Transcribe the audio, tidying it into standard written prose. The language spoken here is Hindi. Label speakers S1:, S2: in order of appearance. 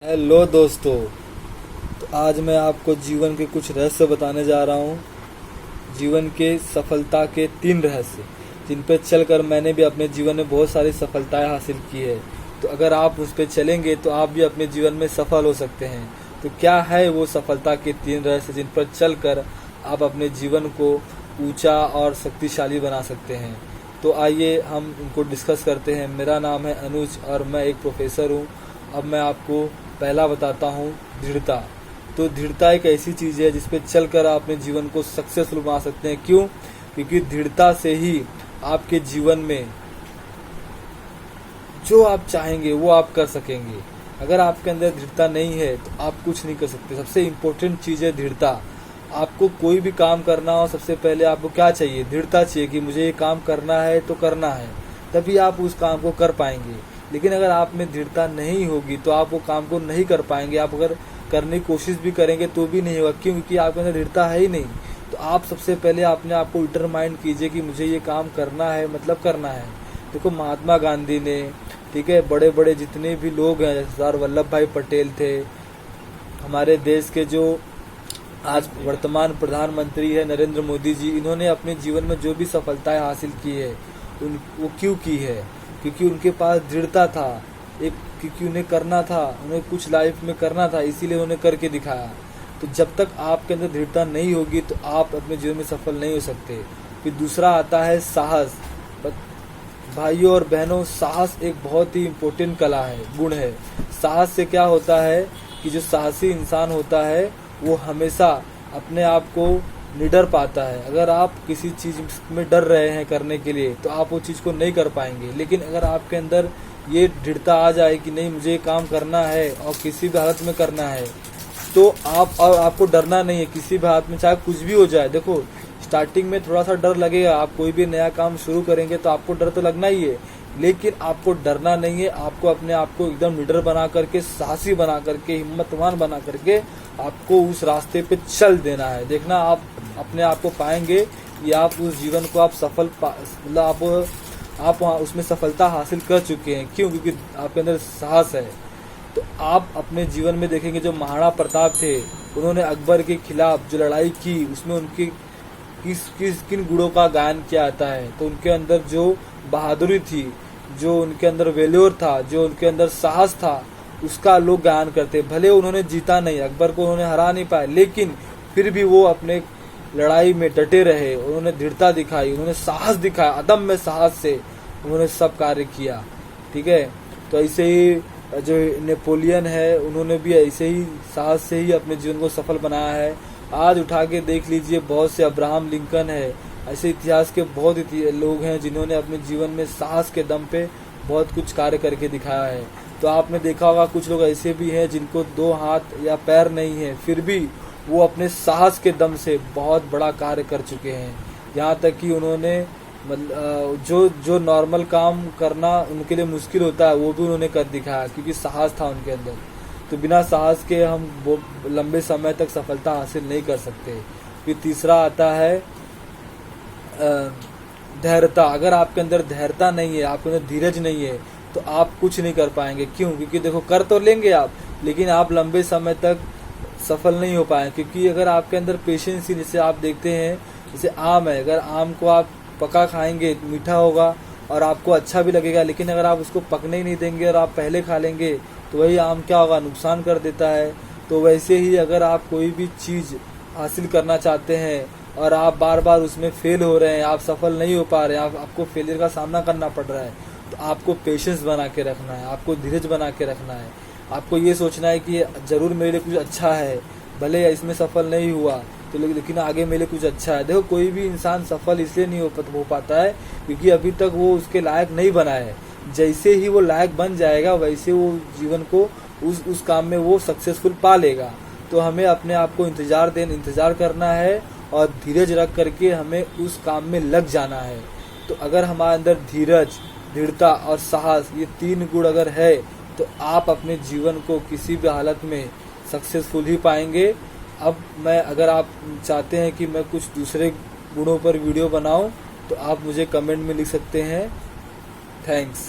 S1: हेलो दोस्तों। तो आज मैं आपको जीवन के कुछ रहस्य बताने जा रहा हूँ। जीवन के सफलता के 3 रहस्य जिन पर चलकर मैंने भी अपने जीवन में बहुत सारी सफलताएं हासिल की है। तो अगर आप उस पर चलेंगे तो आप भी अपने जीवन में सफल हो सकते हैं। तो क्या है वो सफलता के 3 रहस्य जिन पर चलकर आप अपने जीवन को ऊंचा और शक्तिशाली बना सकते हैं। तो आइए हम उनको डिस्कस करते हैं। मेरा नाम है अनुज और मैं एक प्रोफेसर हूँ। अब मैं आपको पहला बताता हूँ, दृढ़ता। तो दृढ़ता एक ऐसी चीज़ है जिस पे चलकर आप अपने जीवन को सक्सेसफुल बना सकते हैं। क्यों? क्योंकि दृढ़ता से ही आपके जीवन में जो आप चाहेंगे वो आप कर सकेंगे। अगर आपके अंदर दृढ़ता नहीं है तो आप कुछ नहीं कर सकते। सबसे इम्पोर्टेंट चीज़ है दृढ़ता। आपको कोई भी काम करना हो, सबसे पहले आपको क्या चाहिए? दृढ़ता चाहिए कि मुझे ये काम करना है तो करना है, तभी आप उस काम को कर पाएंगे। लेकिन अगर आप में दृढ़ता नहीं होगी तो आप वो काम को नहीं कर पाएंगे। आप अगर करने की कोशिश भी करेंगे तो भी नहीं होगा। क्यों? क्योंकि आपके अंदर दृढ़ता है ही नहीं। तो आप सबसे पहले अपने आप को डिटरमाइन कीजिए कि मुझे ये काम करना है, मतलब करना है। देखो, महात्मा गांधी ने, ठीक है, बड़े बड़े जितने भी लोग हैं, जैसे सरदार वल्लभ भाई पटेल थे, हमारे देश के जो आज वर्तमान प्रधानमंत्री है नरेंद्र मोदी जी, इन्होंने अपने जीवन में जो भी सफलताएं हासिल की है वो क्यों की है? क्योंकि उनके पास दृढ़ता था। क्योंकि उन्हें करना था, उन्हें कुछ लाइफ में करना था, इसीलिए उन्होंने करके दिखाया। तो जब तक आपके अंदर दृढ़ता नहीं होगी तो आप अपने जीवन में सफल नहीं हो सकते। फिर दूसरा आता है साहस। भाइयों और बहनों, साहस एक बहुत ही इम्पोर्टेंट कला है, गुण है। साहस से क्या होता है कि जो साहसी इंसान होता है वो हमेशा अपने आप को निडर पाता है। अगर आप किसी चीज में डर रहे हैं करने के लिए तो आप वो चीज को नहीं कर पाएंगे। लेकिन अगर आपके अंदर ये दृढ़ता आ जाए कि नहीं, मुझे ये काम करना है और किसी भी हालत में करना है, तो आपको डरना नहीं है किसी भी हालत में, चाहे कुछ भी हो जाए। देखो, स्टार्टिंग में थोड़ा सा डर लगेगा। आप कोई भी नया काम शुरू करेंगे तो आपको डर तो लगना ही है, लेकिन आपको डरना नहीं है। आपको अपने आप को एकदम निडर बना करके, साहसी बना करके, हिम्मतवान बना करके आपको उस रास्ते पे चल देना है। देखना, आप अपने आप को पाएंगे कि आप उस जीवन को आप सफल मतलब आप उसमें सफलता हासिल कर चुके हैं। क्यों? क्योंकि आपके अंदर साहस है। तो आप अपने जीवन में देखेंगे जो महाराणा प्रताप थे, उन्होंने अकबर के खिलाफ जो लड़ाई की, उसमें उनकी किन गुणों का गायन किया जाता है। तो उनके अंदर जो बहादुरी थी, जो उनके अंदर वेल्योर था, जो उनके अंदर साहस था, उसका लोग गायन करते। भले उन्होंने जीता नहीं, अकबर को उन्होंने हरा नहीं पाए, लेकिन फिर भी वो अपने लड़ाई में डटे रहे। उन्होंने दृढ़ता दिखाई, उन्होंने साहस दिखाया, अदम्य साहस से उन्होंने सब कार्य किया। ठीक है। तो ऐसे ही जो नेपोलियन है, उन्होंने भी ऐसे ही साहस से ही अपने जीवन को सफल बनाया है। आज उठा के देख लीजिए, बहुत से अब्राहम लिंकन है, ऐसे इतिहास के बहुत लोग हैं जिन्होंने अपने जीवन में साहस के दम पे बहुत कुछ कार्य करके दिखाया है। तो आपने देखा होगा कुछ लोग ऐसे भी हैं जिनको 2 हाथ या पैर नहीं है, फिर भी वो अपने साहस के दम से बहुत बड़ा कार्य कर चुके हैं। यहाँ तक कि उन्होंने जो नॉर्मल काम करना उनके लिए मुश्किल होता है वो भी उन्होंने कर दिखाया, क्योंकि साहस था उनके अंदर। तो बिना साहस के हम लंबे समय तक सफलता हासिल नहीं कर सकते। फिर तीसरा आता है धैर्यता। अगर आपके अंदर धैर्यता नहीं है, आपके अंदर धीरज नहीं है, तो आप कुछ नहीं कर पाएंगे। क्यों? क्योंकि देखो, कर तो लेंगे आप, लेकिन आप लंबे समय तक सफल नहीं हो पाए। क्योंकि अगर आपके अंदर पेशेंस ही, जैसे आप देखते हैं, जैसे आम है, अगर आम को आप पका खाएंगे, मीठा होगा और आपको अच्छा भी लगेगा, लेकिन अगर आप उसको पकने ही नहीं देंगे और आप पहले खा लेंगे तो वही आम क्या होगा, नुकसान कर देता है। तो वैसे ही अगर आप कोई भी चीज़ हासिल करना चाहते हैं और आप बार बार उसमें फेल हो रहे हैं, आप सफल नहीं हो पा रहे हैं, आपको फेलियर का सामना करना पड़ रहा है, तो आपको पेशेंस बना के रखना है, आपको धीरज बना के रखना है। आपको ये सोचना है कि ज़रूर मेरे लिए कुछ अच्छा है, भले इसमें सफल नहीं हुआ तो, लेकिन आगे मेरे लिए कुछ अच्छा है। देखो, कोई भी इंसान सफल इसलिए नहीं हो पाता है क्योंकि अभी तक वो उसके लायक नहीं बना है। जैसे ही वो लायक बन जाएगा वैसे वो जीवन को उस काम में वो सक्सेसफुल पा लेगा। तो हमें अपने आप को इंतजार करना है और धीरज रख करके हमें उस काम में लग जाना है। तो अगर हमारे अंदर धीरज, दृढ़ता और साहस, ये 3 गुण अगर है तो आप अपने जीवन को किसी भी हालत में सक्सेसफुल ही पाएंगे। अब अगर आप चाहते हैं कि मैं कुछ दूसरे गुणों पर वीडियो बनाऊं तो आप मुझे कमेंट में लिख सकते हैं। थैंक्स।